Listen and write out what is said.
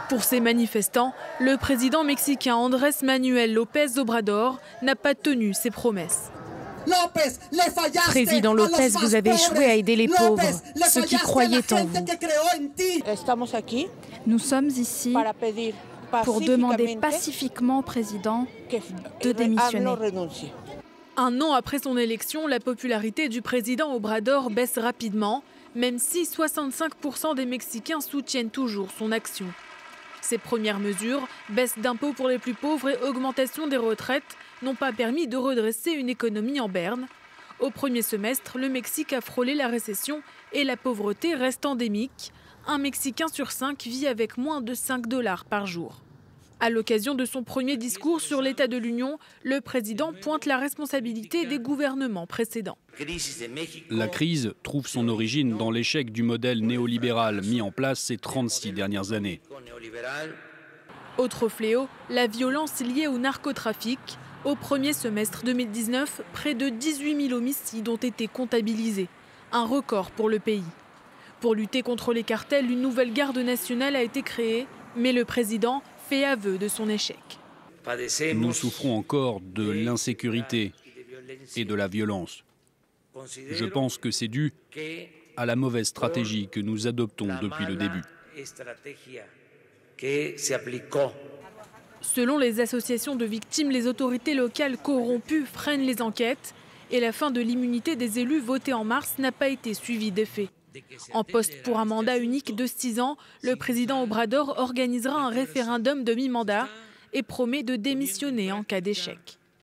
Pour ces manifestants, le président mexicain Andrés Manuel López Obrador n'a pas tenu ses promesses. Président López, vous avez échoué à aider les pauvres, ceux qui croyaient en vous. Nous sommes ici pour demander pacifiquement au président de démissionner. Un an après son élection, la popularité du président Obrador baisse rapidement, même si 65% des Mexicains soutiennent toujours son action. Ces premières mesures, baisse d'impôts pour les plus pauvres et augmentation des retraites, n'ont pas permis de redresser une économie en berne. Au premier semestre, le Mexique a frôlé la récession et la pauvreté reste endémique. Un Mexicain sur 5 vit avec moins de 5 $ par jour. À l'occasion de son premier discours sur l'état de l'Union, le président pointe la responsabilité des gouvernements précédents. La crise trouve son origine dans l'échec du modèle néolibéral mis en place ces 36 dernières années. Autre fléau, la violence liée au narcotrafic. Au premier semestre 2019, près de 18 000 homicides ont été comptabilisés, un record pour le pays. Pour lutter contre les cartels, une nouvelle garde nationale a été créée, mais le président fait aveu de son échec. Nous souffrons encore de l'insécurité et de la violence. Je pense que c'est dû à la mauvaise stratégie que nous adoptons depuis le début. Selon les associations de victimes, les autorités locales corrompues freinent les enquêtes et la fin de l'immunité des élus votés en mars n'a pas été suivie d'effet. En poste pour un mandat unique de 6 ans, le président Obrador organisera un référendum de mi-mandat et promet de démissionner en cas d'échec.